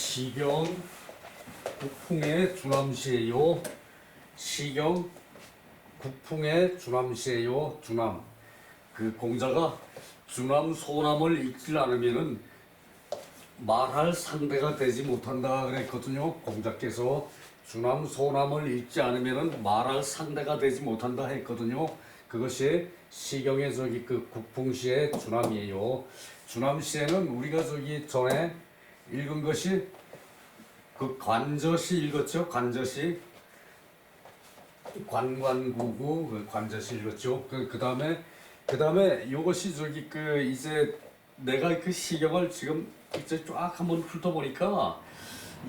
시경 국풍의 주남시에요. 시경 국풍의 주남시에요. 주남. 그 공자가 주남 소남을 읽지 않으면은 말할 상대가 되지 못한다 그랬거든요. 공자께서 주남 소남을 읽지 않으면은 말할 상대가 되지 못한다 했거든요. 그것이 시경의 저기 그 국풍시의 주남이에요. 주남시에는 우리가 저기 전에 읽은 것이 그 관저시 읽었죠. 관저시 관관구구 그 관저시 읽었죠. 그 다음에 요것이 저기 그 이제 내가 그 시경을 지금 이제 쫙 한번 훑어보니까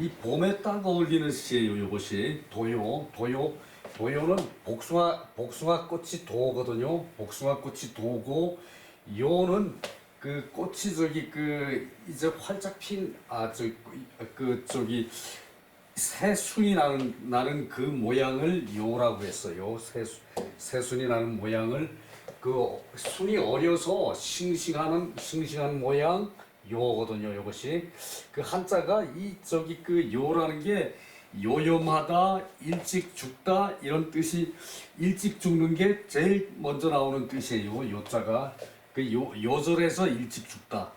이 봄에 딱 어울리는 시예요. 요것이 도요는 복숭아 꽃이 도거든요. 복숭아 꽃이 도고 요는 그 꽃이 저기 그 이제 활짝 핀 저기 새순이 나는 그 모양을 요라고 했어요. 새순이 나는 모양을 그 순이 어려서 싱싱한 모양 요거든요. 요것이 그 한자가 이 저기 그 요라는 게 요염하다, 일찍 죽다 이런 뜻이 일찍 죽는 게 제일 먼저 나오는 뜻이에요. 요자가 그 요절에서 일찍 죽다.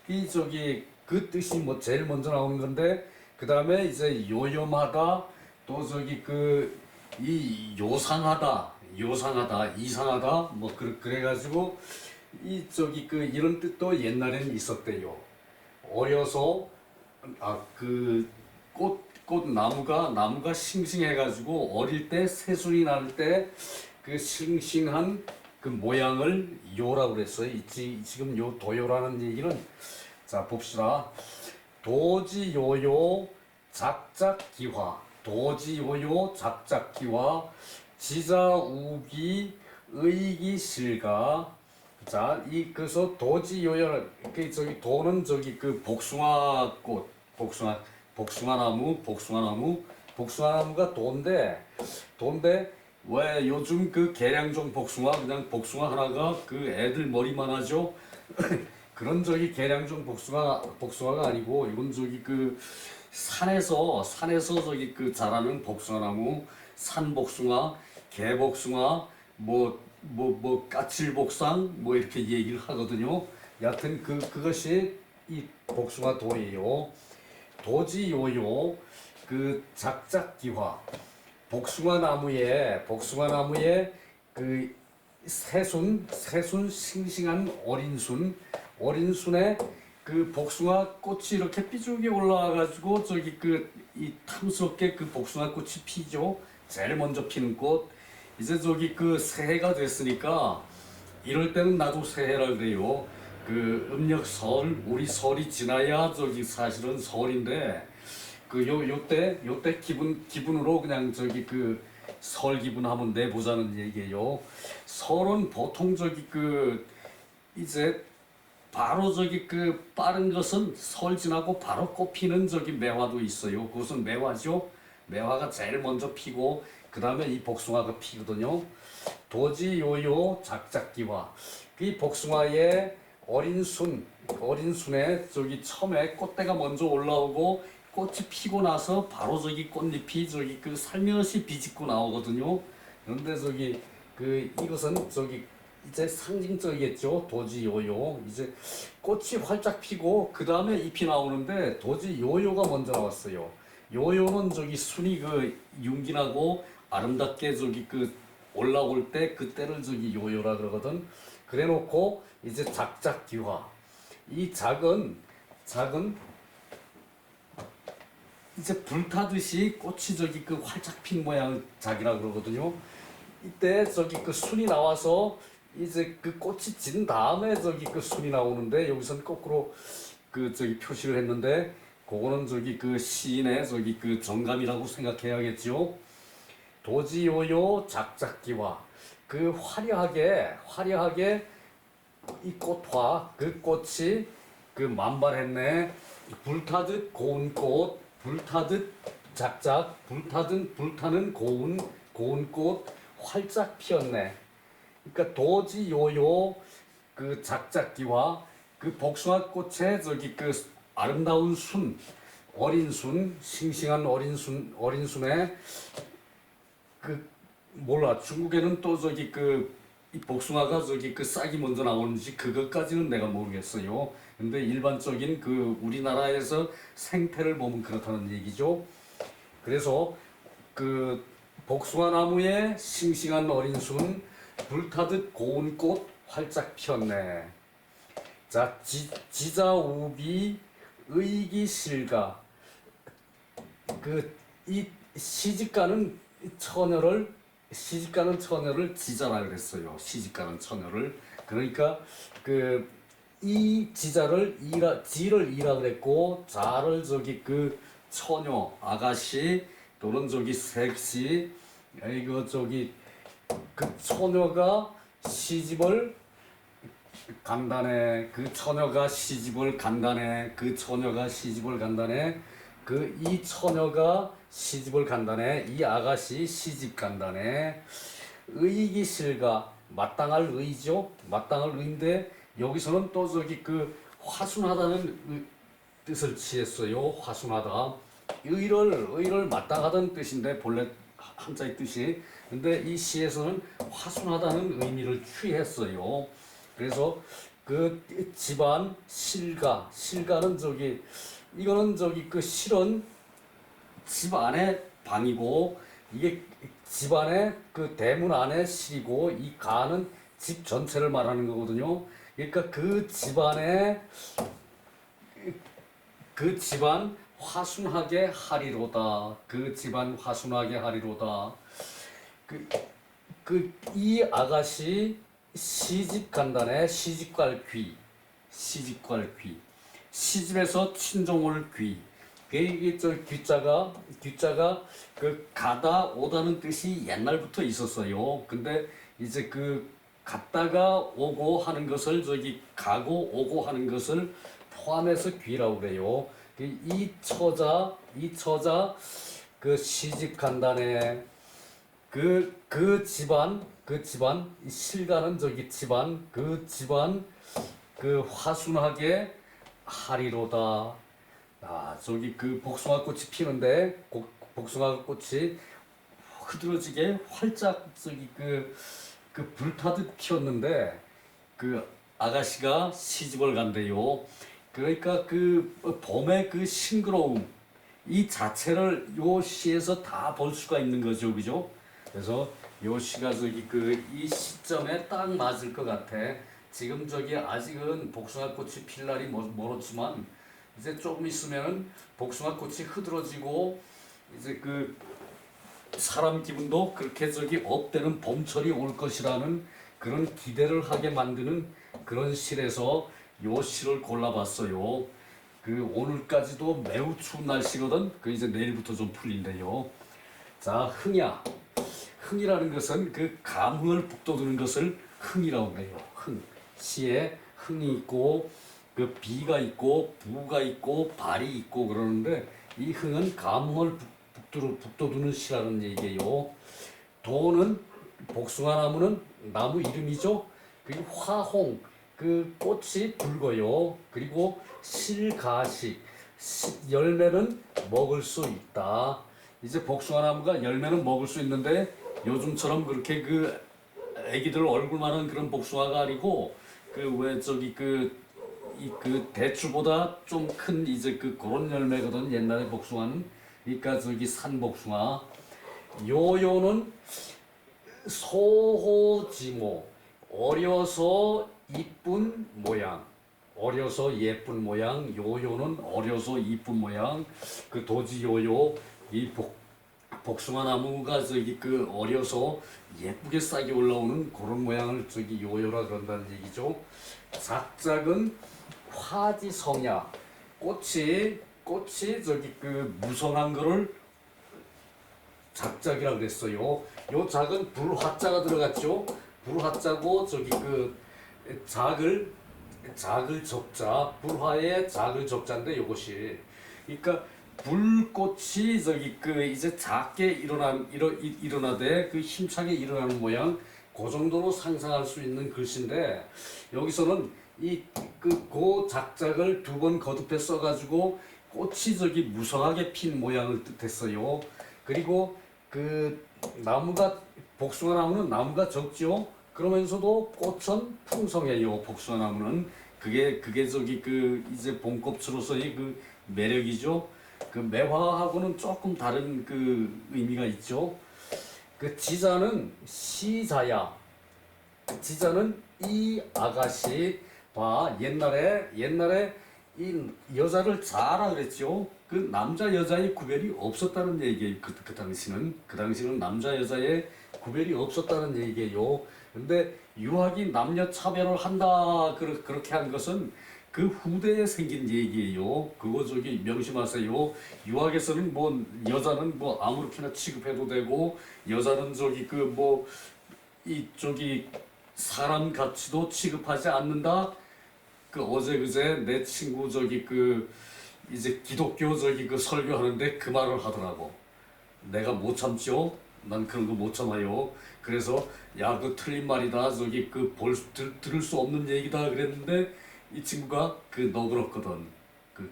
이 저기 그 뜻이 뭐 제일 먼저 나오는 건데 그 다음에 이제 요염하다 또 저기 그 이 요상하다, 이상하다 뭐 그래가지고 이 저기 그 이런 뜻도 옛날에는 있었대요. 어려서 그 나무가 싱싱해가지고 어릴 때 새순이 날 때 그 싱싱한 그 모양을 요라고 그랬어요. 지금 요 도요라는 얘기는 자 봅시다. 도지요요 작작기화 지자우기 의기실가. 자, 그래서 도지요요 그 저기 도는 저기 그 복숭아꽃 복숭아나무가 돈데 왜 요즘 그 계량종 복숭아 그냥 복숭아 하나가 그 애들 머리만 하죠. 그런 저기 계량종 복숭아가 아니고 이건 저기 그 산에서 저기 그 자라는 복숭아나무 산복숭아 개복숭아 까칠복상 뭐 이렇게 얘기를 하거든요. 여하튼 그것이 이 복숭아도예요. 도지요요 그 작작기화 복숭아나무에 그 새순 싱싱한 어린 순에 그 복숭아 꽃이 이렇게 삐죽이 올라와가지고 저기 그 이 탐스럽게 그 복숭아 꽃이 피죠. 제일 먼저 피는 꽃. 이제 저기 그 새해가 됐으니까 이럴 때는 나도 새해라 그래요. 그 음력 설 우리 설이 지나야 저기 사실은 설인데 그 요때 기분으로 그냥 저기 그 설 기분 한번 내보자는 얘기예요. 설은 보통 저기 그 이제 바로 저기 그 빠른 것은 설 지나고 바로 꽃 피는 저기 매화도 있어요. 그것은 매화죠. 매화가 제일 먼저 피고 그 다음에 이 복숭아가 피거든요. 도지요요 작작기화 이 복숭아의 어린 순에 저기 처음에 꽃대가 먼저 올라오고 꽃이 피고 나서 바로 저기 꽃잎이 저기 그 살며시 비집고 나오거든요. 그런데 저기 그 이것은 저기 이제 상징적이겠죠. 도지요요 이제 꽃이 활짝 피고 그 다음에 잎이 나오는데 도지요요가 먼저 나왔어요. 요요는 저기 순이 그 윤기나고 아름답게 저기 그 올라올 때 그때를 저기 요요라 그러거든. 그래놓고 이제 작작기화 이 작은 이제 불타듯이 꽃이 저기 그 활짝 핀 모양을 작이라 그러거든요. 이때 저기 그 순이 나와서 이제 그 꽃이 진 다음에 저기 그 순이 나오는데 여기선 거꾸로 그 저기 표시를 했는데 그거는 저기 그 시인의 저기 그 정감이라고 생각해야겠죠. 도지요요 작작기화 그 화려하게 이 꽃화 그 꽃이 그 만발했네. 불타듯 고운 꽃 불타듯 작작 불타는 고운 꽃 활짝 피었네. 그러니까 도지요요 그 작작기와 그 복숭아꽃의 저기 그 아름다운 순 어린 순, 싱싱한 어린 순에 그 몰라 중국에는 또 저기 이 복숭아가 저기 싹이 먼저 나오는지 그것까지는 내가 모르겠어요. 근데 일반적인 우리나라에서 생태를 보면 그렇다는 얘기죠. 그래서 그 복숭아 나무에 싱싱한 어린 순 불타듯 고운 꽃 활짝 피었네. 자, 지자우비 의기실가 이 시집가는 처녀를 지자라 그랬어요. 시집가는 처녀를. 그러니까 이 지자를 지를 이라 그랬고 자를 처녀 아가씨 또는 색시 이거 처녀가 시집을 간다네. 처녀가 시집을 간다네. 처녀가 시집을 간다네. 이 처녀가 시집을 간다네. 이 아가씨 시집 간다네. 의기실가 마땅할 의죠. 마땅할 의인데 여기서는 또 화순하다는 뜻을 취했어요. 화순하다. 의를 마땅하다는 뜻인데 본래 한자의 뜻이. 근데 이 시에서는 화순하다는 의미를 취했어요. 그래서 집안 실가는 이거는 실은 집 안에 방이고 이게 집 안에 대문 안에 실이고 이 가는 집 전체를 말하는 거거든요. 그러니까 그 집안 화순하게 하리로다. 그 집안 화순하게 하리로다. 이 아가씨 시집 간다네. 시집갈 귀. 시집에서 친정올 귀. 이게 귀자가 가다 오다는 뜻이 옛날부터 있었어요. 근데 이제 갔다가 오고 하는 것을 가고 오고 하는 것을 포함해서 귀라고 그래요. 이 처자 시집 간다네. 집안 실가는 집안 집안 화순하게 하리로다. 아, 복숭아 꽃이 피는데 복숭아 꽃이 흐드러지게 활짝 불타듯 피었는데 아가씨가 시집을 간대요. 그러니까 봄의 싱그러움 이 자체를 요 시에서 다 볼 수가 있는 거죠, 그죠? 그래서 요 시가 이 시점에 딱 맞을 것 같아. 지금 아직은 복숭아 꽃이 필 날이 멀었지만 이제 조금 있으면은 복숭아 꽃이 흐드러지고 이제 사람 기분도 그렇게 업되는 봄철이 올 것이라는 그런 기대를 하게 만드는 그런 시에서 요 시를 골라봤어요. 오늘까지도 매우 추운 날씨거든. 이제 내일부터 좀 풀린대요. 자, 흥이라는 것은 감흥을 북돋우는 것을 흥이라고 그래요. 시에 흥이 있고 비가 있고 부가 있고 발이 있고 그러는데 이 흥은 감흥을 북돋우는 시라는 얘기예요. 도는 복숭아 나무는 나무 이름이죠. 그리고 화홍 꽃이 붉어요. 그리고 실가식 열매는 먹을 수 있다. 이제 복숭아 나무가 열매는 먹을 수 있는데 요즘처럼 그렇게 애기들 얼굴만한 그런 복숭아가 아니고 대추보다 좀 큰 그런 열매거든. 옛날에 복숭아는. 그러니까 산복숭아. 요요는 소호지모. 어려서 이쁜 모양. 어려서 예쁜 모양. 요요는 어려서 이쁜 모양. 도지 요요. 복숭아 나무가 어려서 예쁘게 싹이 올라오는 그런 모양을 요요라 그런다는 얘기죠. 작작은 화지성야. 꽃이 무성한 거를 작작이라 그랬어요. 요 작은 불화자가 들어갔죠. 불화자고 작을 적자. 불화의 작을 적자인데 요것이. 그러니까 불꽃이 이제 작게 일어나되 힘차게 일어나는 모양. 그 정도로 상상할 수 있는 글씨인데 여기서는 그 작작을 두 번 거듭해 써가지고 꽃이 저기 무성하게 핀 모양을 뜻했어요. 그리고 그 나무가 복숭아 나무는 나무가 적죠. 그러면서도 꽃은 풍성해요. 복숭아 나무는 그게 저기 그 이제 봄꽃으로서의 그 매력이죠. 그 매화하고는 조금 다른 그 의미가 있죠. 그 지자는 시자야. 지자는 이 아가씨 봐. 옛날에 이 여자를 자라 그랬죠. 그 남자 여자의 구별이 없었다는 얘기예요. 그 당시는 남자 여자의 구별이 없었다는 얘기예요. 근데 유학이 남녀 차별을 한다 그렇게 한 것은 그 후대에 생긴 얘기예요. 그거 저기 명심하세요. 유학에서는 뭐 여자는 뭐 아무렇게나 취급해도 되고 여자는 저기 그 뭐 이쪽이 사람 같이도 취급하지 않는다. 그 어제 그제 내 친구 저기 그 이제 기독교 저기 그 설교하는데 그 말을 하더라고. 내가 못 참죠. 난 그런 거 못 참아요. 그래서 야 그 틀린 말이다. 저기 그 들을 수 없는 얘기다 그랬는데 이 친구가 그 너그럽거든. 그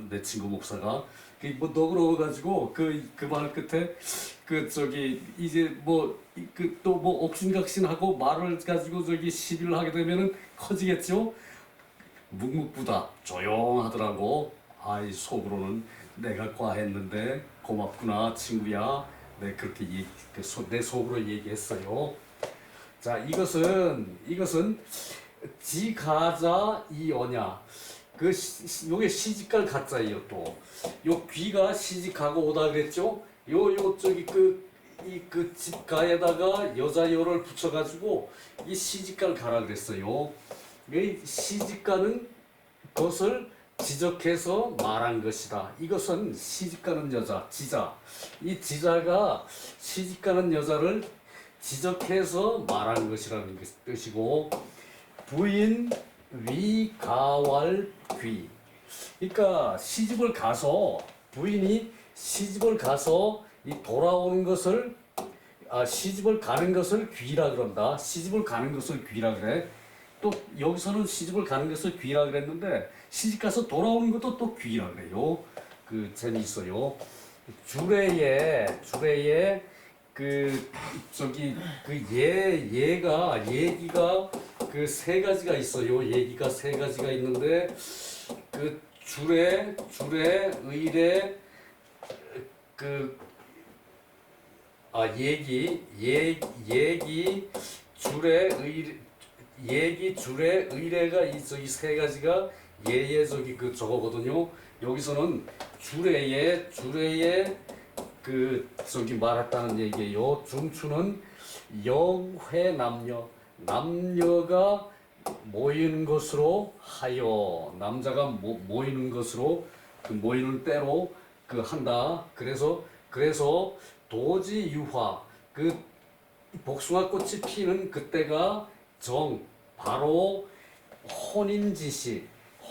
내 친구 목사가 그 뭐 너그러워가지고 그 말 끝에 그 저기 이제 뭐 그 또 뭐 옥신각신하고 말을 가지고 저기 시비를 하게 되면은 커지겠죠. 묵묵부답 조용하더라고. 아이 속으로는 내가 과했는데 고맙구나 친구야. 네 그렇게 내 속으로 얘기했어요. 자 이것은 지가자 이어냐. 요게 시집갈 가짜예요. 또 요 귀가 시집가고 오다 그랬죠. 요 저기 그 집가에다가 여자요를 붙여가지고 이 시집갈 가라 그랬어요. 이 시집가는 것을 지적해서 말한 것이다. 이것은 시집가는 여자, 지자. 이 지자가 시집가는 여자를 지적해서 말한 것이라는 뜻이고, 부인 위가왈 귀. 그러니까 부인이 시집을 가서 이 돌아오는 것을 시집을 가는 것을 귀라 그런다. 시집을 가는 것을 귀라 그래. 또 여기서는 시집을 가는 것을 귀라 그랬는데 시집 가서 돌아오는 것도 또 귀라 그래요. 그 재미있어요. 주례에 그 저기 얘기가 그 세 가지가 있어요. 얘기가 세 가지가 있는데 그 주례, 의례, 얘기, 주례, 의례가 이 세 가지가 예의 저기 그 저거거든요. 여기서는 주례에 그 저기 말했다는 얘기예요. 중추는 영회 남녀가 모이는 것으로 하여 남자가 모이는 것으로 그 모이는 때로 그 한다. 그래서 도지 유화 그 복숭아 꽃이 피는 그때가 바로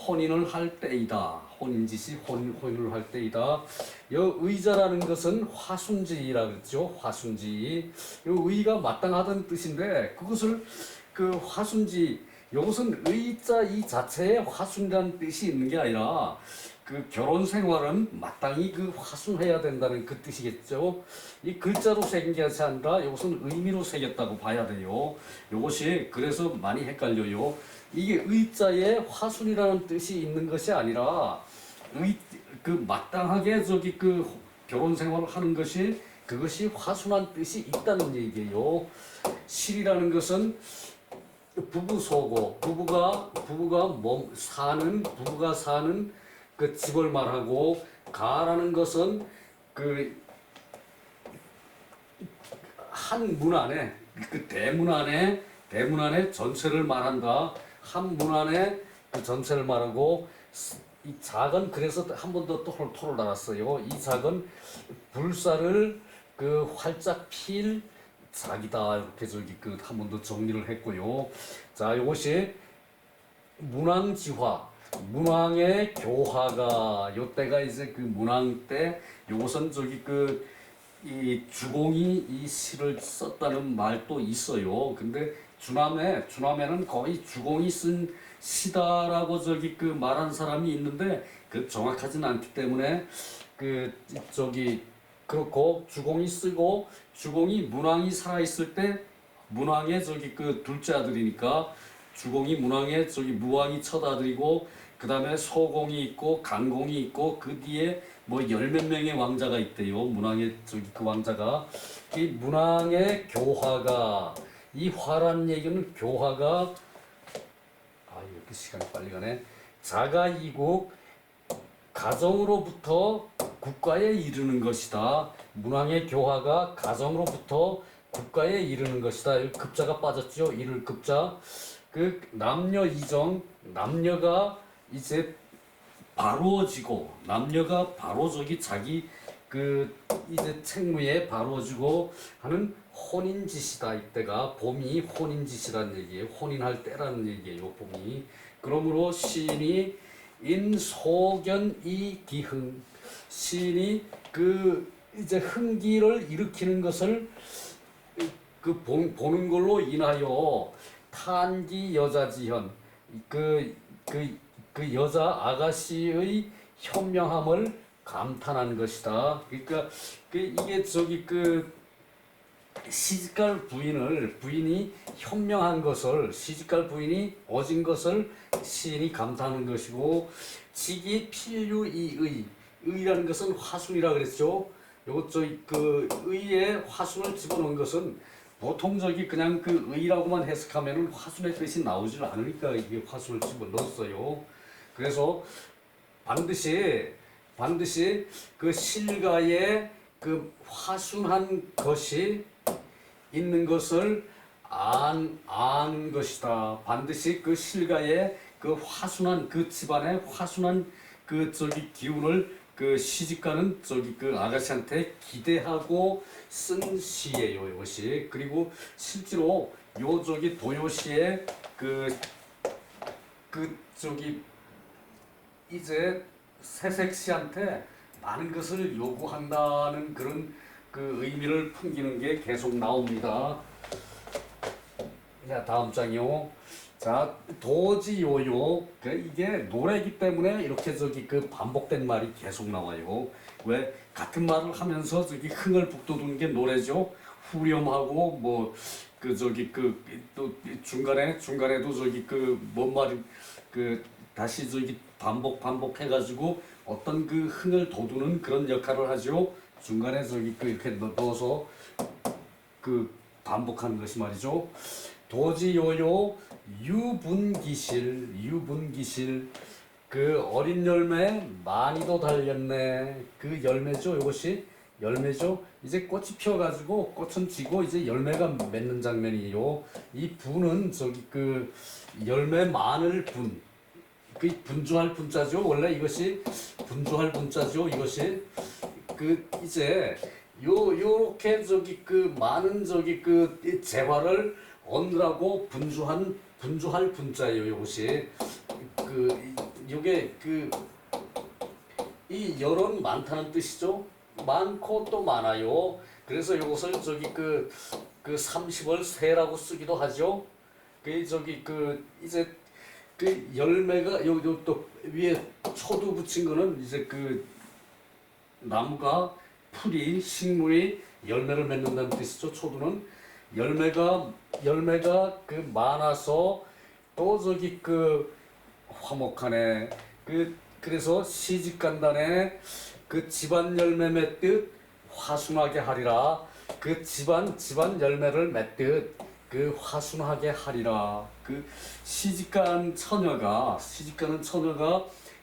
혼인을 할 때이다. 혼인을 할 때이다. 여 의자라는 것은 화순지라 그랬죠. 화순지. 요 의가 마땅하다는 뜻인데 그것을 그 화순지 이것은 의자 이 자체에 화순이라는 뜻이 있는 게 아니라 그 결혼 생활은 마땅히 그 화순해야 된다는 그 뜻이겠죠. 이 글자로 새긴 게 아니라 이것은 의미로 새겼다고 봐야 돼요. 이것이 그래서 많이 헷갈려요. 이게 의자에 화순이라는 뜻이 있는 것이 아니라 그 마땅하게 저기 그 결혼 생활을 하는 것이 그것이 화순한 뜻이 있다는 얘기예요. 실이라는 것은 부부소고 부부가 사는 그 집을 말하고 가라는 것은 그 한 문 안에 그 대문 안에 전체를 말한다. 한 문 안에 그 전체를 말하고 이 작은 그래서 한 번 더 또 토를 달았어요. 이 작은 불사를 그 활짝 필 작이다 이렇게 저기 그 한 번 더 정리를 했고요. 자, 이것이 문왕지화, 문왕의 교화가 요때가 이제 그 문왕 때 요것은 저기 그 이 주공이 이 시를 썼다는 말도 있어요. 근데 주남에는 거의 주공이 쓴 시다라고 저기 그 말한 사람이 있는데 그 정확하지는 않기 때문에 그 저기 그렇고 주공이 쓰고 주공이 문왕이 살아 있을 때 문왕의 저기 그 둘째 아들이니까 주공이 문왕의 저기 무왕이 첫 아들이고 그 다음에 소공이 있고 강공이 있고 그 뒤에 뭐 열 몇 명의 왕자가 있대요. 문왕의 저기 그 왕자가 이 문왕의 교화가 이 화란 얘기는 교화가 이렇게 시간이 빨리 가네. 자가 이국 가정으로부터 국가에 이르는 것이다. 문왕의 교화가 가정으로부터 국가에 이르는 것이다. 여기 급자가 빠졌죠. 이를 급자. 그 남녀 이정 남녀가 이제 바로워지고 남녀가 바로 저기 자기 그 이제 책무에 바로워지고 하는 혼인짓이다. 이때가 봄이 혼인짓이라는 얘기예요. 혼인할 때라는 얘기예요. 봄이. 그러므로 시인이 인소견이 기흥 시인이 그 이제 흥기를 일으키는 것을 그 보는 걸로 인하여 탄기 여자지현 그 여자 아가씨의 현명함을 감탄한 것이다. 그러니까 이게 저기 그 시집갈 부인이 현명한 것을 시집갈 부인이 어진 것을 시인이 감탄하는 것이고 직이 필유이의 의라는 것은 화순이라 그랬죠. 요것 저기 그 의에 화순을 집어넣은 것은 보통 저기 그냥 그 의라고만 해석하면은 화순의 뜻이 나오질 않으니까 이게 화순을 집어넣었어요. 그래서 반드시 그 실가에 그 화순한 것이 있는 것을 아는 것이다. 반드시 그 실가에 그 화순한 그 집안에 화순한 그 저기 기운을 그 시집가는 저기 그 아가씨한테 기대하고 쓴 시예요. 이것이. 그리고 실제로 요 저기 도요시에 그 저기 이제 새색시한테 많은 것을 요구한다는 그런 그 의미를 풍기는 게 계속 나옵니다. 자, 다음 장이요. 자, 도지요요. 이게 노래이기 때문에 이렇게 저기 그 반복된 말이 계속 나와요. 왜 같은 말을 하면서 저기 흥을 북돋우는 게 노래죠. 후렴하고 뭐 그 저기 그 또 중간에도 저기 그 뭔 말이 그 다시 저기 반복해가지고 어떤 그 흥을 돋우는 그런 역할을 하죠. 중간에 저기 그 이렇게 넣어서 그 반복하는 것이 말이죠. 도지요요 유분기실 그 어린 열매 많이도 달렸네. 그 열매죠. 이것이 열매죠. 이제 꽃이 피어가지고 꽃은 지고 이제 열매가 맺는 장면이에요. 이 분은 저기 그 열매 많을 분. 그 분주할 분자죠. 원래 이것이 분주할 분자죠. 이것이 그 이제 요렇게 저기 그 많은 저기 그 재화를 얻으라고 분주할 분자예요. 이것이 그 요게 그 이 열은 많다는 뜻이죠. 많고 또 많아요. 그래서 이것을 저기 그 30을 세라고 쓰기도 하죠. 그 저기 그 이제 그 열매가 요 또 위에 초도 붙인 거는 이제 그 나무가 풀이 식물이 열매를 맺는다는 뜻이죠. 초도는 열매가 그 많아서 또 저기 그 화목하네. 그래서 시집간다네. 그 집안 열매 맺듯 화순하게 하리라. 그 집안 열매를 맺듯 그 화순하게 하리라. 그 시집가는 처녀가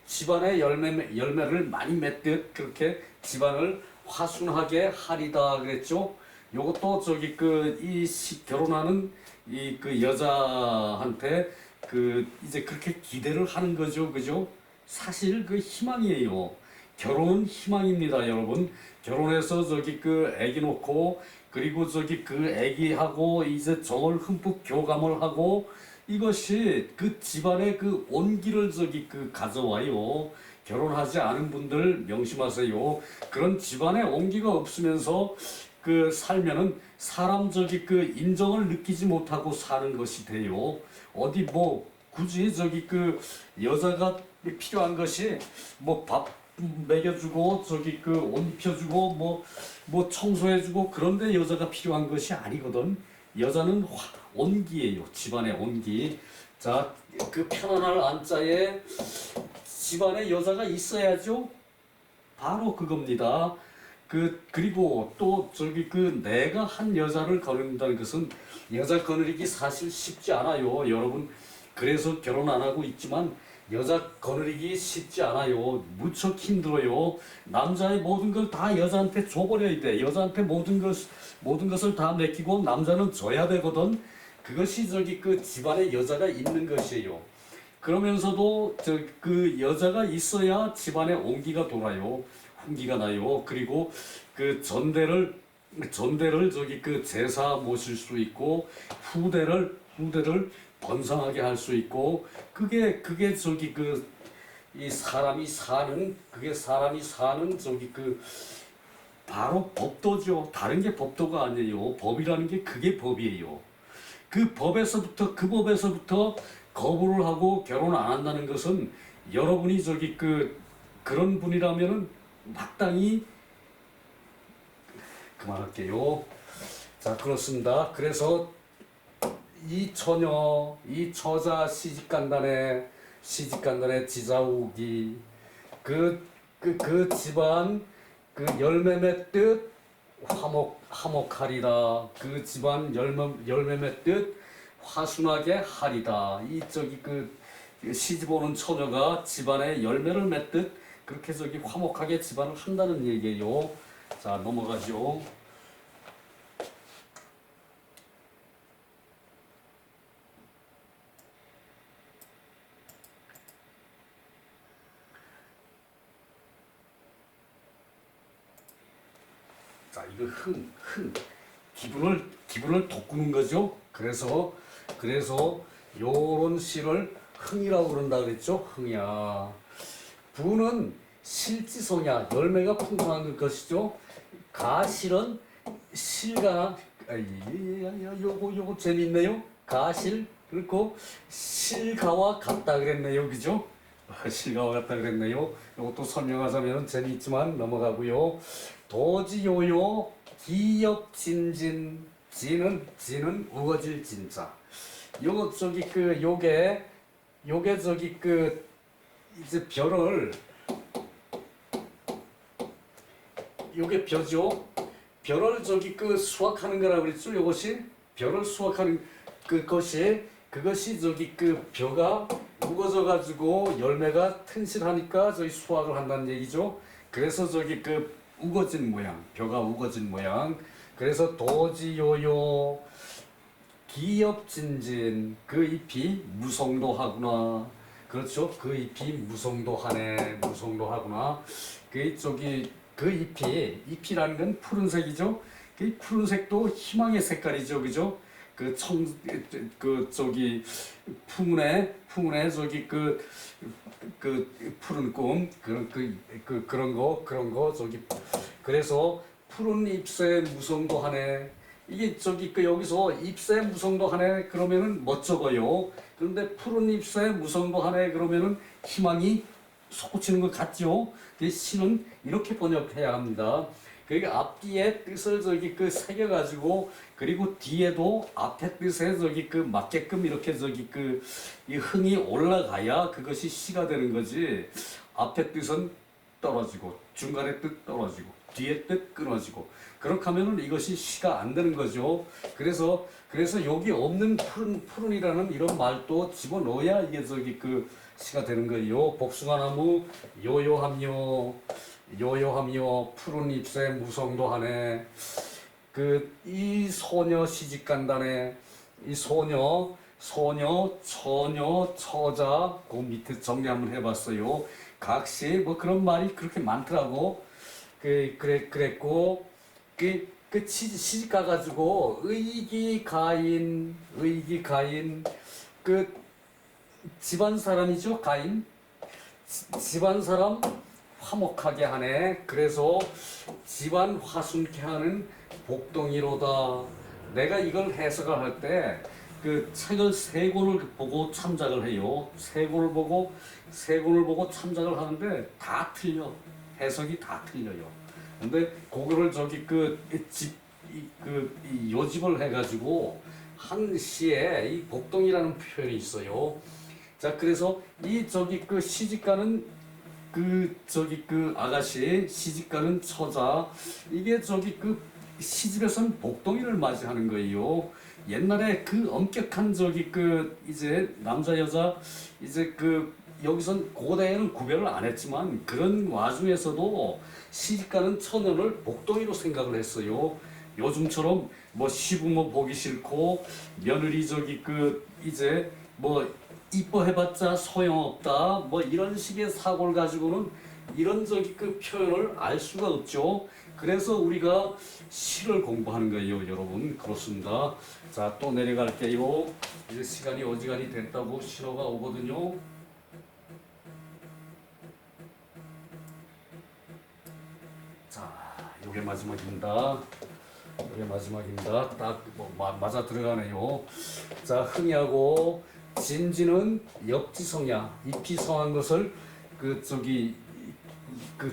집안의 열매를 많이 맺듯 그렇게 집안을 화순하게 하리다 그랬죠. 요것도 저기 결혼하는 이 그 여자한테 그 이제 그렇게 기대를 하는 거죠. 그죠? 사실 그 희망이에요. 결혼은 희망입니다, 여러분. 결혼해서 저기 그 애기 놓고 그리고 저기 그 애기하고 이제 정을 흠뻑 교감을 하고 이것이 그 집안의 그 온기를 저기 그 가져와요. 결혼하지 않은 분들 명심하세요. 그런 집안의 온기가 없으면서 그 살면은 사람 저기 그 인정을 느끼지 못하고 사는 것이 돼요. 어디 뭐 굳이 저기 그 여자가 필요한 것이 뭐 밥 먹여주고 저기 그 옷 입혀주고 뭐 청소해주고 그런데 여자가 필요한 것이 아니거든. 여자는 온기예요. 집안의 온기. 자, 그 편안할 안자에 집안에 여자가 있어야죠. 바로 그겁니다. 그리고 또 저기 그 내가 한 여자를 거느린다는 것은 여자 거느리기 사실 쉽지 않아요. 여러분 그래서 결혼 안 하고 있지만 여자 거느리기 쉽지 않아요. 무척 힘들어요. 남자의 모든 걸 다 여자한테 줘버려야 돼. 여자한테 모든 것을 다 맡기고 남자는 줘야 되거든. 그것이 저기 그 집안에 여자가 있는 것이에요. 그러면서도 저 그 여자가 있어야 집안에 온기가 돌아요. 훈기가 나요. 그리고 그 전대를 저기 그 제사 모실 수 있고 후대를 번성하게 할 수 있고 그게 저기 그 이 사람이 사는 저기 그 바로 법도죠. 다른 게 법도가 아니에요. 법이라는 게 그게 법이에요. 그 법에서부터 거부를 하고 결혼 안 한다는 것은 여러분이 저기 그런 분이라면은 마땅히 그만할게요. 자, 그렇습니다. 그래서 이 처녀, 이 처자 시집간다네 지자우기 그 집안 그 열매 맺듯 화목하리라. 그 집안 열매 맺듯 화순하게 하리다. 이 저기 그 시집 오는 처녀가 집안에 열매를 맺듯 그렇게 저기 화목하게 집안을 한다는 얘기예요. 자, 넘어가죠. 자, 이거 기분을 돋구는 거죠. 그래서 요런 시를 흥이라고 그런다 그랬죠. 흥이야. 부는 실지소냐, 열매가 풍성한 것이죠. 가실은 실가, 요거 재밌네요. 가실, 그리고 실가와 같다 그랬네요. 그죠? 실가와 같다 그랬네요. 요것도 설명하자면 재미있지만 넘어가고요. 도지요요, 기역진진, 진은 우거질 진자. 요거 저기 요게 저기 이제 요게 벼죠. 벼를 저기 수확하는 거라 그랬죠. 요것이 벼를 수확하는 그것이 저기 벼가 우거져 가지고 열매가 튼실하니까 저희 수확을 한다는 얘기죠. 그래서 저기 우거진 모양, 벼가 우거진 모양. 그래서 도지요요 기엽진진, 그 잎이 무성도하구나. 그렇죠. 그 잎이 무성도하구나. 그 잎이라는 건 푸른색이죠. 그 푸른색도 희망의 색깔이죠. 그죠? 풍운에 저기 푸른 꿈, 그런 거, 저기, 그래서 푸른 잎새 무성도하네. 이게 저기 여기서 잎새 무성도하네 그러면은 멋쩍어요. 그런데 푸른 잎새 무성도하네 그러면은 희망이 솟구치는 것 같죠. 그 시는 이렇게 번역해야 합니다. 그러니까 앞뒤에 뜻을 저기 새겨가지고 그리고 뒤에도 앞에 뜻에 저기 맞게끔 이렇게 저기 이 흥이 올라가야 그것이 시가 되는 거지. 앞에 뜻은 떨어지고 중간에 뜻 떨어지고 뒤에 뜻 끊어지고 그렇게 하면은 이것이 시가 안 되는 거죠. 그래서 여기 없는 푸른이라는 이런 말도 집어넣어야 이게 저기 시가 되는 거예요. 복숭아나무 요요함요 푸른 잎새 무성도하네. 이 소녀 시집간다네. 이 소녀 처녀 처자 그 밑에 정리 한번 해봤어요. 각시 뭐 그런 말이 그렇게 많더라고. 그랬고 시집 가가지고 의기가인 집안 사람이죠. 가인 집안 사람 화목하게 하네. 그래서 집안 화순케 하는 복덩이로다. 내가 이걸 해석을 할 때 그 책을 세 권을 보고 참작을 해요. 세 권을 보고 참작을 하는데 다 틀려. 해석이 다 틀려요. 근데 그거를 저기 요집을 해가지고 한 시에 이 복덩이라는 표현이 있어요. 자, 그래서 이 저기 시집가는 아가씨, 시집가는 처자, 이게 저기 시집에선 복덩이를 맞이하는 거예요. 옛날에 엄격한 이제 남자 여자 이제 여기선 고대에는 구별을 안 했지만 그런 와중에서도 시집가는 처녀를 복덩이로 생각을 했어요. 요즘처럼 뭐 시부모 보기 싫고 며느리 이제 뭐 이뻐해봤자 소용없다 뭐 이런 식의 사고를 가지고는 이런 표현을 알 수가 없죠. 그래서 우리가 시를 공부하는 거예요, 여러분. 그렇습니다. 자, 또 내려갈게요. 이제 시간이 어지간히 됐다고 신호가 오거든요. 자, 요게 마지막입니다. 이게 마지막입니다. 맞아 들어가네요. 자, 흥이하고 진지는 역지성야, 잎이 성한 것을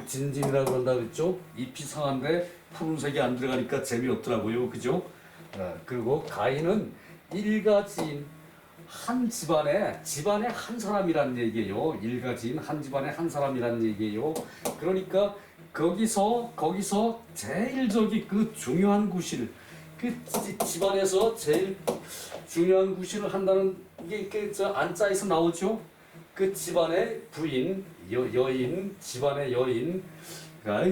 진진이라고 한다 그랬죠. 잎이 성한데 푸른색이 안 들어가니까 재미없더라고요, 그죠? 그리고 가인은 일가지인, 한 집안에 한 사람이란 얘기예요. 일가지인 한 집안에 한 사람이란 얘기예요. 그러니까 거기서 제일 중요한 구실, 집안에서 제일 중요한 구실을 한다는 게 안자에서 나오죠. 집안의 부인, 여인, 집안의 여인가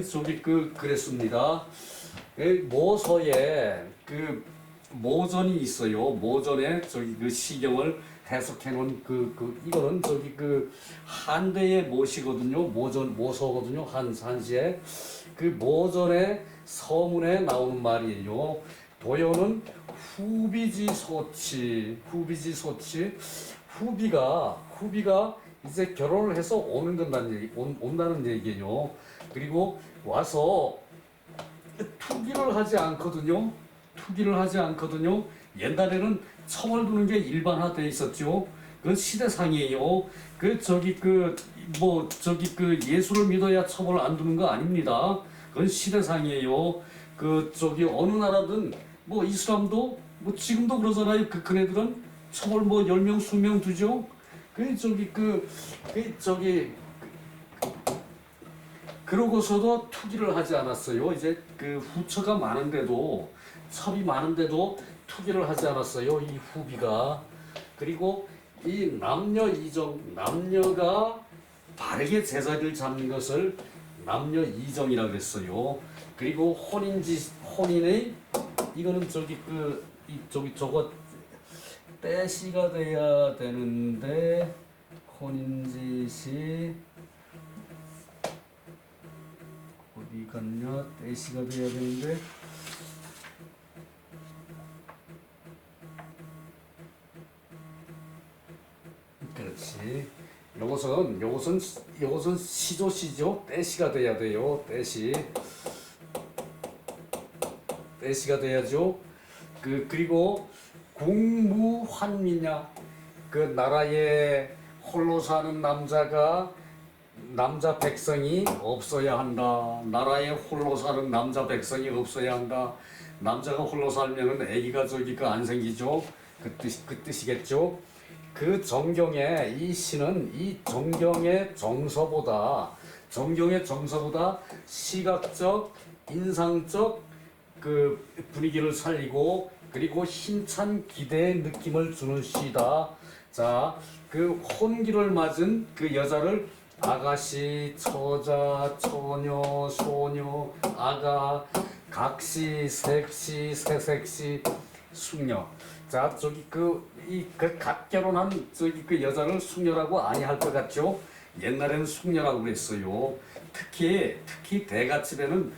그랬습니다. 모서에 모전이 있어요. 모전에 시경을 해석해 놓은 이거는 한대의 모시거든요. 모서거든요. 한시에 모전의 서문에 나오는 말이에요. 도요는 후비지소치. 후비가 이제 결혼을 해서 온다는 얘기예요. 그리고 와서 투기를 하지 않거든요. 옛날에는 첩을 두는 게 일반화되어 있었죠. 그 시대상이에요. 예수를 믿어야 첩을 안 두는 거 아닙니다. 그건 시대상이에요. 어느 나라든 뭐 이슬람도 뭐 지금도 그러잖아요. 그네들은 첩을 10명, 20명 두죠. 그러고서도 투기를 하지 않았어요. 이제 후처가 많은데도, 첩이 많은데도 투기를 하지 않았어요. 이 후비가. 그리고 이 남녀 이정, 남녀가 바르게 제자리를 잡는 것을 남녀 이정이라고 했어요. 그리고 혼인의 이거는 저거 때시가 돼야 되는데 혼인지시 어디 갔냐? 때시가 돼야 되는데 그렇지. 요것은 시조시죠. 때시가 돼야 돼요. 때시가 돼야죠. 그리고 국무환미냐, 나라에 홀로 사는 남자 백성이 없어야 한다. 나라에 홀로 사는 남자 백성이 없어야 한다. 남자가 홀로 살면은 아기가 안 생기죠. 그 뜻이겠죠. 정경에 이 시는 이 정경의 정서보다 시각적, 인상적 분위기를 살리고 그리고 힘찬 기대의 느낌을 주는 시다. 자, 혼기를 맞은 여자를 아가씨, 처자, 처녀, 소녀, 아가, 각시, 색시, 새색시, 숙녀. 자, 갓 결혼한 여자를 숙녀라고 아니할 것 같죠? 옛날에는 숙녀라고 그랬어요. 특히 대갓집에는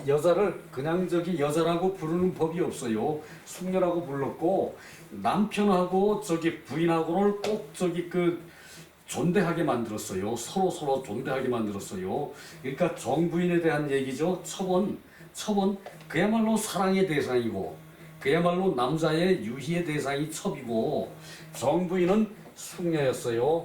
여자를 그냥 여자라고 부르는 법이 없어요. 숙녀라고 불렀고, 남편하고 부인하고를 꼭 존대하게 만들었어요. 서로 존대하게 만들었어요. 그러니까 정부인에 대한 얘기죠. 첩은 첩은 그야말로 사랑의 대상이고 그야말로 남자의 유희의 대상이 첩이고 정부인은 숙녀였어요.